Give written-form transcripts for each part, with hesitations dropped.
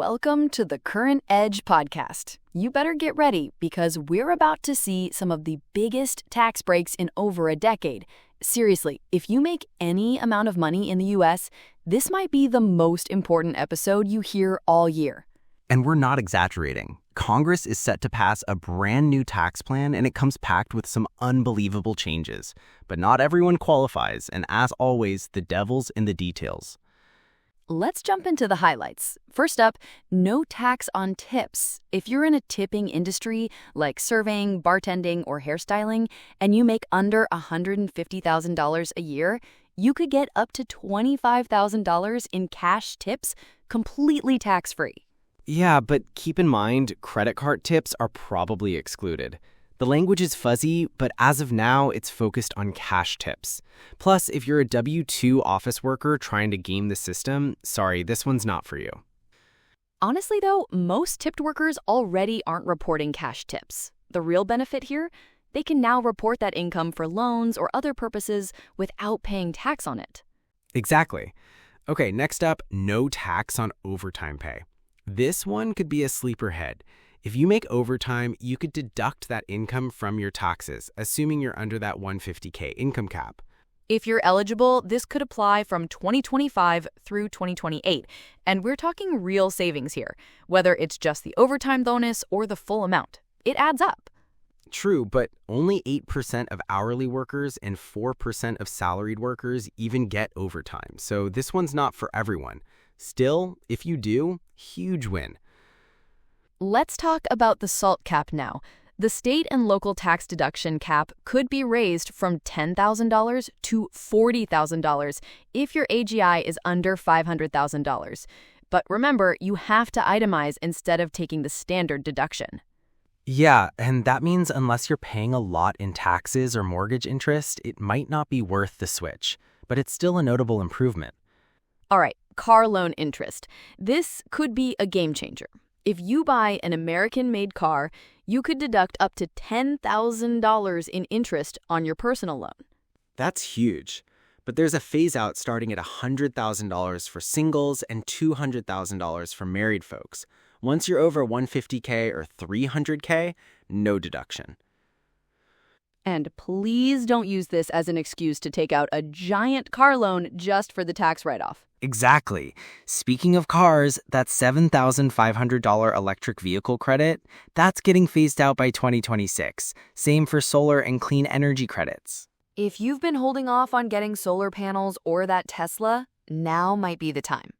Welcome to the Current Edge podcast. You better get ready because we're about to see some of the biggest tax breaks in over a decade. Seriously, if you make any amount of money in the US, this might be the most important episode you hear all year. And we're not exaggerating. Congress is set to pass a brand new tax plan, and it comes packed with some unbelievable changes. But not everyone qualifies, and as always, the devil's in the details. Let's jump into the highlights. First up, no tax on tips. If you're in a tipping industry like surveying, bartending, or hairstyling, and you make under $150,000 a year, you could get up to $25,000 in cash tips completely tax-free. Yeah, but keep in mind, credit card tips are probably excluded. The language is fuzzy, but as of now, it's focused on cash tips. Plus, if you're a W-2 office worker trying to game the system, sorry, this one's not for you. Honestly, though, most tipped workers already aren't reporting cash tips. The real benefit here? They can now report that income for loans or other purposes without paying tax on it. Exactly. Okay, next up, no tax on overtime pay. This one could be a sleeper hit. If you make overtime, you could deduct that income from your taxes, assuming you're under that $150K income cap. If you're eligible, this could apply from 2025 through 2028, and we're talking real savings here, whether it's just the overtime bonus or the full amount. It adds up. True, but only 8% of hourly workers and 4% of salaried workers even get overtime, so this one's not for everyone. Still, if you do, huge win. Let's talk about the SALT cap now. The state and local tax deduction cap could be raised from $10,000 to $40,000 if your AGI is under $500,000. But remember, you have to itemize instead of taking the standard deduction. Yeah, and that means unless you're paying a lot in taxes or mortgage interest, it might not be worth the switch, but it's still a notable improvement. All right, car loan interest. This could be a game changer. If you buy an American-made car, you could deduct up to $10,000 in interest on your personal loan. That's huge. But there's a phase-out starting at $100,000 for singles and $200,000 for married folks. Once you're over $150K or $300K, no deduction. And please don't use this as an excuse to take out a giant car loan just for the tax write-off. Exactly. Speaking of cars, that $7,500 electric vehicle credit, that's getting phased out by 2026. Same for solar and clean energy credits. If you've been holding off on getting solar panels or that Tesla, now might be the time.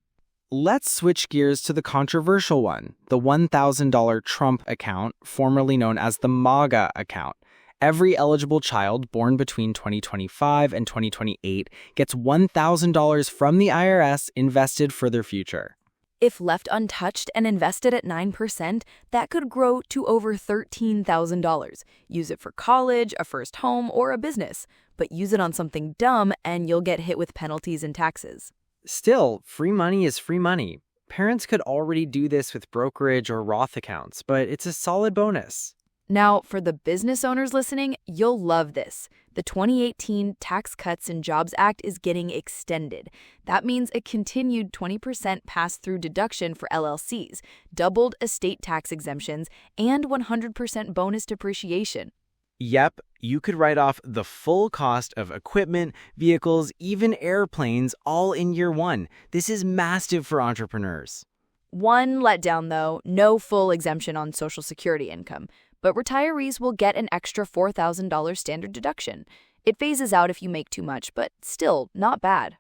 Let's switch gears to the controversial one, the $1,000 Trump account, formerly known as the MAGA account. Every eligible child born between 2025 and 2028 gets $1,000 from the IRS invested for their future. If left untouched and invested at 9%, that could grow to over $13,000. Use it for college, a first home, or a business. But use it on something dumb and you'll get hit with penalties and taxes. Still, free money is free money. Parents could already do this with brokerage or Roth accounts, but it's a solid bonus. Now, for the business owners listening, you'll love this. The 2018 Tax Cuts and Jobs Act is getting extended. That means a continued 20% pass-through deduction for LLCs, doubled estate tax exemptions, and 100% bonus depreciation. Yep, you could write off the full cost of equipment, vehicles, even airplanes, all in year one. This is massive for entrepreneurs. One letdown, though, no full exemption on Social Security income. But retirees will get an extra $4,000 standard deduction. It phases out if you make too much, but still not bad.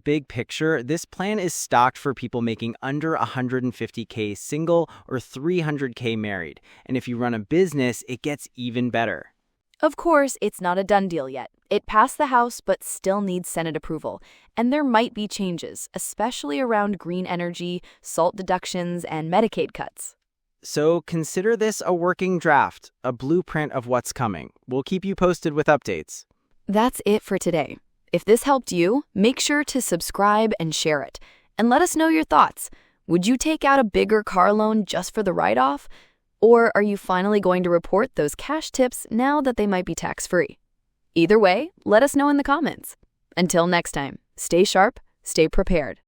Big picture, this plan is stocked for people making under $150K single or $300K married. And if you run a business, it gets even better. Of course, it's not a done deal yet. It passed the House, but still needs Senate approval. And there might be changes, especially around green energy, SALT deductions, and Medicaid cuts. So consider this a working draft, a blueprint of what's coming. We'll keep you posted with updates. That's it for today. If this helped you, make sure to subscribe and share it. And let us know your thoughts. Would you take out a bigger car loan just for the write-off? Or are you finally going to report those cash tips now that they might be tax-free? Either way, let us know in the comments. Until next time, stay sharp, stay prepared.